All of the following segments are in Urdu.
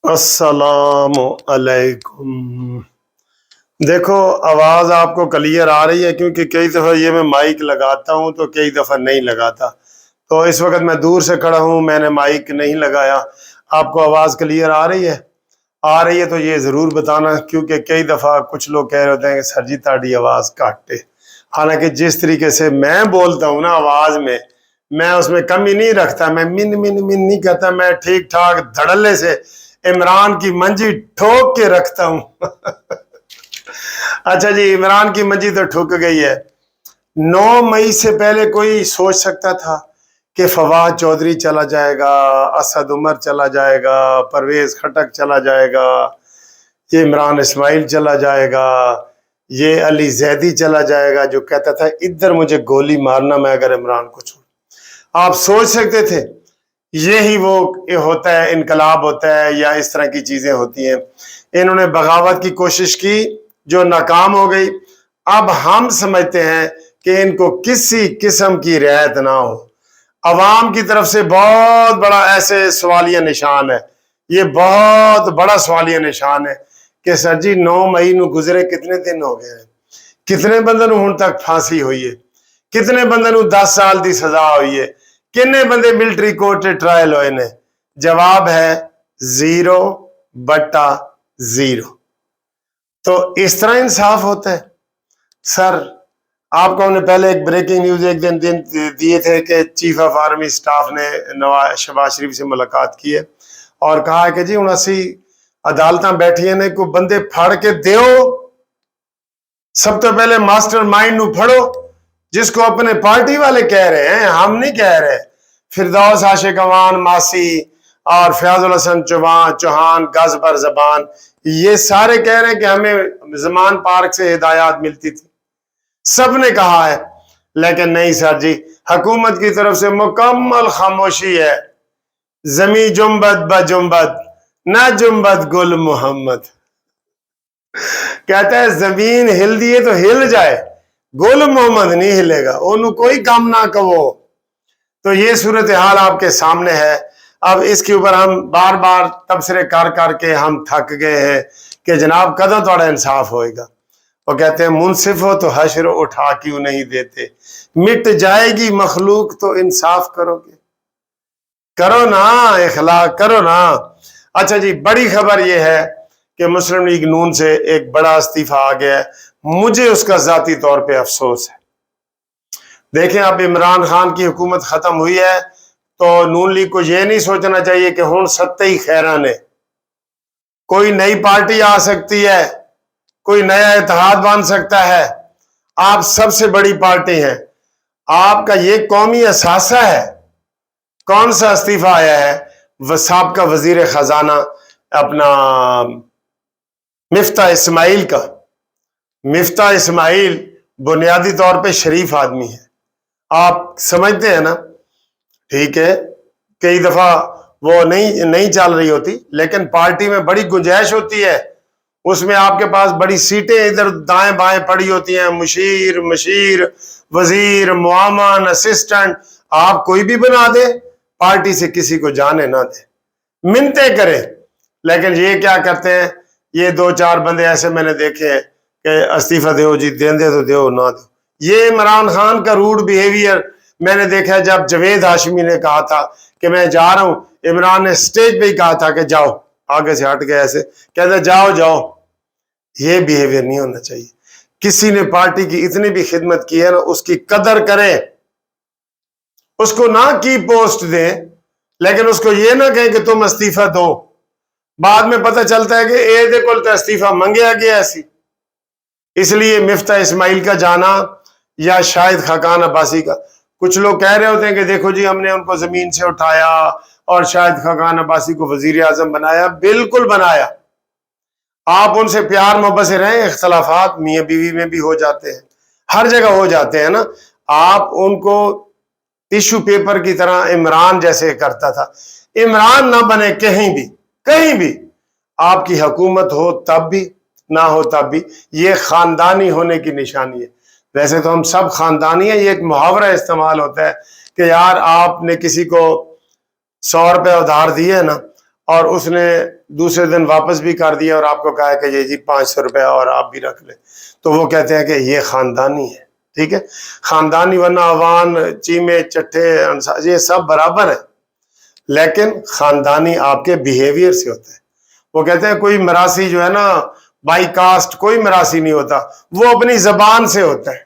السلام علیکم۔ دیکھو آواز آپ کو کلیئر آ رہی ہے، کیونکہ کئی دفعہ یہ میں مائک لگاتا ہوں تو کئی دفعہ نہیں لگاتا، تو اس وقت میں دور سے کھڑا ہوں، میں نے مائک نہیں لگایا۔ آپ کو آواز کلیئر آ رہی ہے؟ آ رہی ہے تو یہ ضرور بتانا، کیونکہ کئی دفعہ کچھ لوگ کہہ رہے ہوتے ہیں کہ سر جی تاڑی آواز کاٹے، حالانکہ جس طریقے سے میں بولتا ہوں نا آواز میں اس میں کمی نہیں رکھتا، میں من من من نہیں کہتا، میں ٹھیک ٹھاک دھڑلے سے عمران کی منجی ٹھوک کے رکھتا ہوں۔ اچھا جی، عمران کی منجی تو ٹھک گئی ہے۔ 9 مئی سے پہلے کوئی سوچ سکتا تھا کہ فواد چودھری چلا جائے گا، اسد عمر چلا جائے گا، پرویز خٹک چلا جائے گا، یہ عمران اسماعیل چلا جائے گا، یہ علی زیدی چلا جائے گا جو کہتا تھا ادھر مجھے گولی مارنا میں اگر عمران کو چھوڑ؟ آپ سوچ سکتے تھے یہی وہ ہوتا ہے، انقلاب ہوتا ہے یا اس طرح کی چیزیں ہوتی ہیں؟ انہوں نے بغاوت کی کوشش کی جو ناکام ہو گئی۔ اب ہم سمجھتے ہیں کہ ان کو کسی قسم کی رعایت نہ ہو۔ عوام کی طرف سے بہت بڑا ایسے سوالیہ نشان ہے، یہ بہت بڑا سوالیہ نشان ہے کہ سر جی 9 مئی نو گزرے کتنے دن ہو گئے ہیں، کتنے بندے نو ہن تک پھانسی ہوئی ہے، کتنے بندے نو 10 سال دی سزا ہوئی ہے، کنے بندے ملٹری کورٹ ٹرائل ہوئے نے؟ جواب ہے 0/0۔ تو اس طرح انصاف ہوتا ہے؟ سر آپ کو ہم نے پہلے ایک بریکنگ نیوز ایک دن دیے تھے کہ چیف آف آرمی سٹاف نے شہباز شریف سے ملاقات کی ہے اور کہا ہے کہ جی 79 عدالتاں بیٹھی ہیں نے کو بندے پھاڑ کے دیو، سب تو پہلے ماسٹر مائنڈ نو پھڑو، جس کو اپنے پارٹی والے کہہ رہے ہیں، ہم نہیں کہہ رہے۔ فردوس عاشق اوان ماسی اور فیاض الحسن چوہان گز بر زبان، یہ سارے کہہ رہے ہیں کہ ہمیں زمان پارک سے ہدایات ملتی تھی، سب نے کہا ہے، لیکن نہیں سر جی، حکومت کی طرف سے مکمل خاموشی ہے۔ زمیں جنبت بجنبت نہ جنبت گل محمد، کہتا ہے زمین ہل دیے تو ہل جائے، گل محمد نہیں ہلے گا، انہوں کوئی کام نہ کہو۔ تو یہ صورتحال آپ کے سامنے ہے۔ اب اس کے اوپر ہم بار بار تبصرے کر کے ہم تھک گئے ہیں کہ جناب کدوں تھوڑا انصاف ہوئے گا؟ وہ کہتے ہیں منصف ہو تو حشر اٹھا کیوں نہیں دیتے، مٹ جائے گی مخلوق تو انصاف کرو گے، کرو نا اخلاق کرو نا۔ اچھا جی، بڑی خبر یہ ہے کہ مسلم لیگ نون سے ایک بڑا استعفیٰ آ گیا ہے، مجھے اس کا ذاتی طور پہ افسوس ہے۔ دیکھیں اب عمران خان کی حکومت ختم ہوئی ہے تو نون لیگ کو یہ نہیں سوچنا چاہیے کہ ہن ستے ہی خیران ہے، کوئی نئی پارٹی آ سکتی ہے، کوئی نیا اتحاد بن سکتا ہے۔ آپ سب سے بڑی پارٹی ہیں، آپ کا یہ قومی اثاثہ ہے۔ کون سا استعفیٰ آیا ہے؟ سابقہ وزیر خزانہ اپنا مفتاح اسماعیل کا۔ مفتاح اسماعیل بنیادی طور پہ شریف آدمی ہے، آپ سمجھتے ہیں نا؟ ٹھیک ہے، کئی دفعہ وہ نہیں چل رہی ہوتی، لیکن پارٹی میں بڑی گنجائش ہوتی ہے، اس میں آپ کے پاس بڑی سیٹیں ادھر دائیں بائیں پڑی ہوتی ہیں، مشیر وزیر معاون اسسٹنٹ، آپ کوئی بھی بنا دے، پارٹی سے کسی کو جانے نہ دے، منتیں کرے۔ لیکن یہ کیا کرتے ہیں، یہ 2-4 بندے ایسے میں نے دیکھے ہیں کہ استعفیٰ دیو جی، دیں دے تو دیو نہ دو۔ یہ عمران خان کا روڈ بیہیویئر میں نے دیکھا ہے۔ جب جوید ہاشمی نے کہا تھا کہ میں جا رہا ہوں، عمران نے اسٹیج پہ ہی کہا تھا کہ جاؤ، آگے سے ہٹ گئے، ایسے کہتے جاؤ۔ یہ بیہیویئر نہیں ہونا چاہیے۔ کسی نے پارٹی کی اتنی بھی خدمت کی ہے نا، اس کی قدر کرے، اس کو نہ کی پوسٹ دیں، لیکن اس کو یہ نہ کہیں کہ تم استعفیٰ دو، بعد میں پتہ چلتا ہے کہ اے دے کول تو استعفیٰ منگیا گیا ایسی۔ اس لیے مفتاح اسماعیل کا جانا یا شاہد خاقان عباسی کا، کچھ لوگ کہہ رہے ہوتے ہیں کہ دیکھو جی ہم نے ان کو زمین سے اٹھایا اور شاہد خاقان عباسی کو وزیر اعظم بنایا۔ بالکل بنایا، آپ ان سے پیار محبت سے رہیں، اختلافات میاں بیوی میں بھی ہو جاتے ہیں، ہر جگہ ہو جاتے ہیں نا۔ آپ ان کو ٹیشو پیپر کی طرح عمران جیسے کرتا تھا، عمران نہ بنے کہیں بھی، آپ کی حکومت ہو تب بھی نہ ہو تب بھی، یہ خاندانی ہونے کی نشانی ہے۔ ویسے تو ہم سب خاندانی ہیں، یہ ایک محاورہ استعمال ہوتا ہے کہ یار آپ نے کسی کو 100 روپے ادھار دیے نا، اور اس نے دوسرے دن واپس بھی کر دیا اور آپ کو کہا کہ یہ جی 500 روپے اور آپ بھی رکھ لیں، تو وہ کہتے ہیں کہ یہ خاندانی ہے، ٹھیک ہے، خاندانی، ورنہ عوان، چیمے، چٹھے، یہ سب برابر ہے، لیکن خاندانی آپ کے بیہیویئر سے ہوتا ہے۔ وہ کہتے ہیں کوئی مراسی جو ہے نا بائی کاسٹ کوئی مراسی نہیں ہوتا، وہ اپنی زبان سے ہوتا ہے۔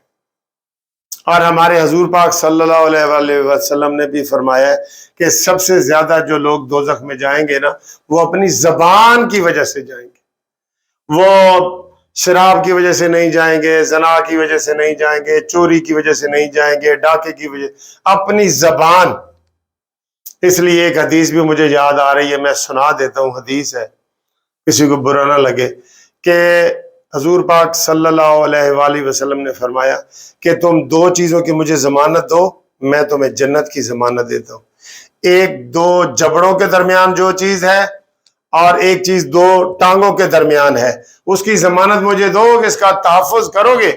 اور ہمارے حضور پاک صلی اللہ علیہ وآلہ وسلم نے بھی فرمایا ہے کہ سب سے زیادہ جو لوگ دوزخ میں جائیں گے نا، وہ اپنی زبان کی وجہ سے جائیں گے، وہ شراب کی وجہ سے نہیں جائیں گے، زنا کی وجہ سے نہیں جائیں گے، چوری کی وجہ سے نہیں جائیں گے، ڈاکے کی وجہ، اپنی زبان۔ اس لیے ایک حدیث بھی مجھے یاد آ رہی ہے، میں سنا دیتا ہوں، حدیث ہے، کسی کو برا نہ لگے، کہ حضور پاک صلی اللہ علیہ وآلہ وسلم نے فرمایا کہ تم دو چیزوں کی مجھے ضمانت دو، میں تمہیں جنت کی ضمانت دیتا ہوں۔ ایک دو جبڑوں کے درمیان جو چیز ہے، اور ایک چیز دو ٹانگوں کے درمیان ہے، اس کی ضمانت مجھے دو کہ اس کا تحفظ کرو گے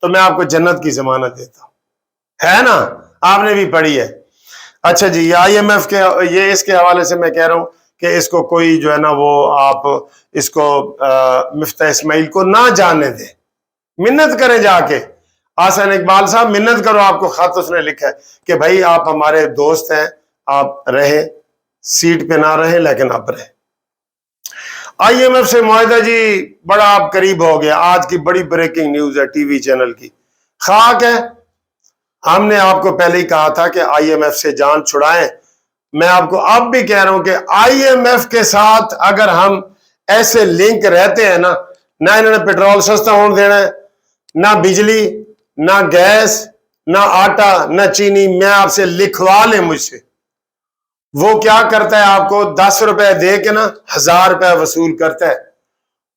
تو میں آپ کو جنت کی ضمانت دیتا ہوں، ہے نا؟ آپ نے بھی پڑھی ہے۔ اچھا جی، IMF کے یہ اس کے حوالے سے میں کہہ رہا ہوں کہ اس کو کوئی جو ہے نا وہ آپ اس کو مفتاح اسماعیل کو نہ جانے دیں، منت کریں جا کے۔ حسن اقبال صاحب منت کرو، آپ کو خط اس نے لکھا ہے کہ بھائی آپ ہمارے دوست ہیں، آپ رہیں، سیٹ پہ نہ رہیں لیکن آپ رہیں۔ IMF سے معاہدہ جی بڑا آپ قریب ہو گیا، آج کی بڑی بریکنگ نیوز ہے ٹی وی چینل کی، خاک ہے۔ ہم نے آپ کو پہلے ہی کہا تھا کہ IMF سے جان چھڑائیں، میں آپ کو اب بھی کہہ رہا ہوں کہ IMF کے ساتھ اگر ہم ایسے لنک رہتے ہیں نا، نہ انہوں نے پیٹرول سستا ہونے دینا ہے، نہ بجلی، نہ گیس، نہ آٹا، نہ چینی، میں آپ سے لکھوا لیں مجھ سے۔ وہ کیا کرتا ہے، آپ کو 10 روپے دے کے نا 1000 روپے وصول کرتا ہے۔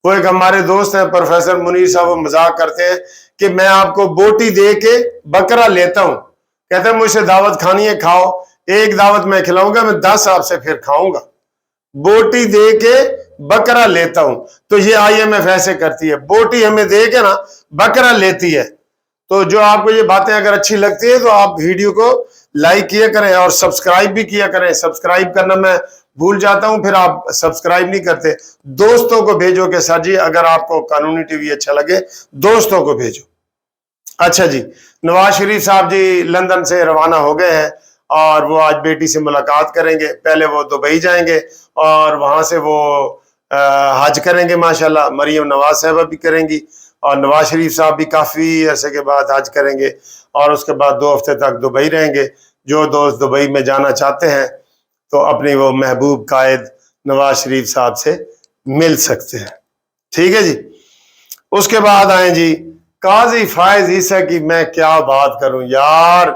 وہ ایک ہمارے دوست ہیں پروفیسر منیر صاحب، وہ مذاق کرتے ہیں کہ میں آپ کو بوٹی دے کے بکرا لیتا ہوں، کہتے ہیں مجھ سے دعوت کھانی ہے کھاؤ، ایک دعوت میں کھلاؤں گا، میں 10 آپ سے پھر کھاؤں گا، بوٹی دے کے بکرا لیتا ہوں۔ تو یہ IMF ایسے کرتی ہے، بوٹی ہمیں دے کے نا بکرا لیتی ہے۔ تو جو آپ کو یہ باتیں اگر اچھی لگتی ہے تو آپ ویڈیو کو لائک کیا کریں اور سبسکرائب بھی کیا کریں۔ سبسکرائب کرنا میں بھول جاتا ہوں، پھر آپ سبسکرائب نہیں کرتے۔ دوستوں کو بھیجو کہ سر جی اگر آپ کو قانونی ٹی وی اچھا لگے دوستوں کو بھیجو۔ اچھا جی، نواز شریف صاحب جی لندن سے روانہ ہو گئے ہیں اور وہ آج بیٹی سے ملاقات کریں گے۔ پہلے وہ دبئی جائیں گے اور وہاں سے وہ حج کریں گے، ماشاءاللہ مریم نواز صاحبہ بھی کریں گی، اور نواز شریف صاحب بھی کافی عرصے کے بعد حج کریں گے، اور اس کے بعد 2 ہفتے تک دبئی رہیں گے۔ جو دوست دبئی میں جانا چاہتے ہیں تو اپنی وہ محبوب قائد نواز شریف صاحب سے مل سکتے ہیں، ٹھیک ہے جی۔ اس کے بعد آئیں جی قاضی فائز عیسیٰ کی، میں کیا بات کروں یار،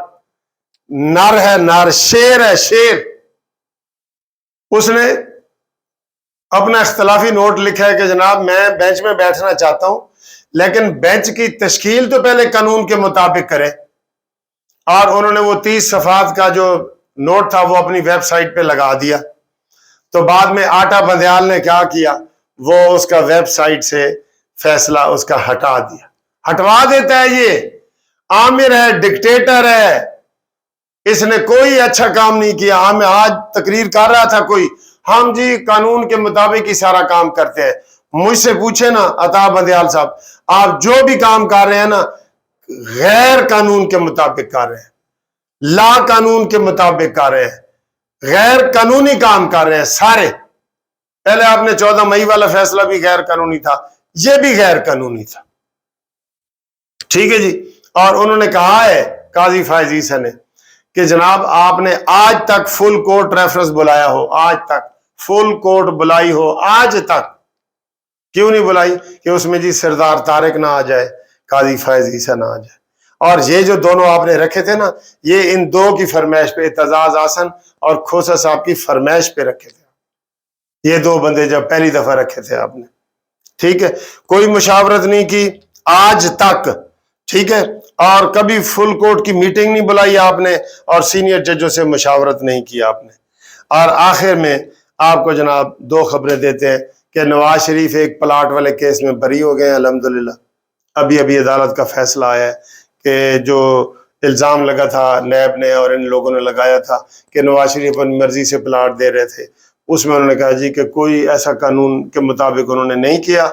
نر ہے، نر، شیر ہے، شیر۔ اس نے اپنا اختلافی نوٹ لکھا ہے کہ جناب میں بینچ میں بیٹھنا چاہتا ہوں، لیکن بینچ کی تشکیل تو پہلے قانون کے مطابق کرے۔ اور انہوں نے وہ 30 صفحات کا جو نوٹ تھا وہ اپنی ویب سائٹ پہ لگا دیا۔ تو بعد میں آٹا بندیال نے کیا کیا، وہ اس کا ویب سائٹ سے فیصلہ اس کا ہٹا دیا، ہٹوا دیتا ہے۔ یہ آمر ہے، ڈکٹیٹر ہے، اس نے کوئی اچھا کام نہیں کیا۔ ہم آج تقریر کر رہا تھا کوئی، ہم جی قانون کے مطابق ہی سارا کام کرتے ہیں۔ مجھ سے پوچھے نا عطا بندیال صاحب، آپ جو بھی کام کر رہے ہیں نا غیر قانون کے مطابق کر رہے ہیں، لا قانون کے مطابق کر رہے ہیں، غیر قانونی کام کر رہے ہیں سارے۔ پہلے آپ نے 14 مئی والا فیصلہ بھی غیر قانونی تھا، یہ بھی غیر قانونی تھا، ٹھیک ہے جی۔ اور انہوں نے کہا ہے قاضی فائز عیسیٰ نے کہ جناب آپ نے آج تک فل کورٹ ریفرنس بلایا ہو، آج تک فل کورٹ بلائی ہو، آج تک کیوں نہیں بلائی؟ کہ اس میں جی سردار طارق نہ آ جائے، قاضی فائز عیسیٰ نہ آ جائے۔ اور یہ جو دونوں آپ نے رکھے تھے نا، یہ ان دو کی فرمائش پہ، اعتزاز احسن اور کھوسا صاحب کی فرمائش پہ رکھے تھے، یہ 2 بندے جب پہلی دفعہ رکھے تھے آپ نے، ٹھیک ہے۔ کوئی مشاورت نہیں کی آج تک، ٹھیک ہے، اور کبھی فل کورٹ کی میٹنگ نہیں بلائی آپ نے، اور سینئر ججوں سے مشاورت نہیں کی آپ نے۔ اور آخر میں آپ کو جناب 2 خبریں دیتے ہیں کہ نواز شریف ایک پلاٹ والے کیس میں بری ہو گئے ہیں الحمدللہ۔ ابھی عدالت کا فیصلہ آیا ہے کہ جو الزام لگا تھا نیب نے اور ان لوگوں نے لگایا تھا کہ نواز شریف اپنی مرضی سے پلاٹ دے رہے تھے، اس میں انہوں نے کہا جی کہ کوئی ایسا قانون کے مطابق انہوں نے نہیں کیا،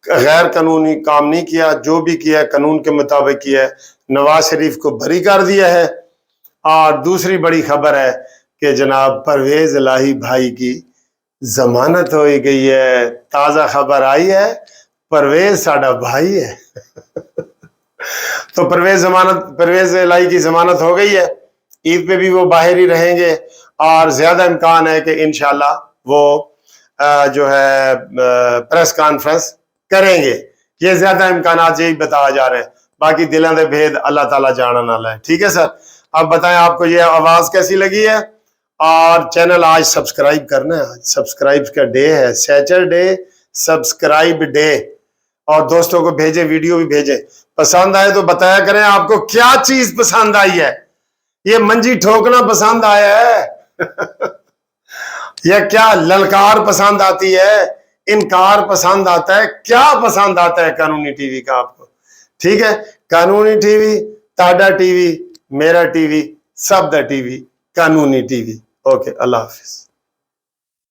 غیر قانونی کام نہیں کیا، جو بھی کیا قانون کے مطابق کیا ہے، نواز شریف کو بری کر دیا ہے۔ اور دوسری بڑی خبر ہے کہ جناب پرویز الہی بھائی کی ضمانت ہو گئی ہے، تازہ خبر آئی ہے، پرویز ساڈا بھائی ہے تو پرویز الہی کی ضمانت ہو گئی ہے، عید پہ بھی وہ باہر ہی رہیں گے، اور زیادہ امکان ہے کہ انشاءاللہ وہ جو ہے پریس کانفرنس کریں گے۔ یہ زیادہ امکانات یہی بتایا جا رہے ہیں، باقی دلوں دے بھید اللہ تعالیٰ جانن والا ہے۔ ٹھیک ہے سر، اب بتائیں آپ کو یہ آواز کیسی لگی ہے، اور چینل آج سبسکرائب کرنا ہے، آج سبسکرائب کا ڈے ہے، سیٹرڈے سبسکرائب ڈے، اور دوستوں کو بھیجیں، ویڈیو بھی بھیجیں۔ پسند آئے تو بتایا کریں آپ کو کیا چیز پسند آئی ہے، یہ منجی ٹھوکنا پسند آیا ہے یا کیا للکار پسند آتی ہے، انکار پسند آتا ہے، کیا پسند آتا ہے قانونی ٹی وی کا آپ کو؟ ٹھیک ہے، قانونی ٹی وی، تاڈا ٹی وی، میرا T V, sub the T V, قانونی ٹی وی۔ اوکے، اللہ حافظ۔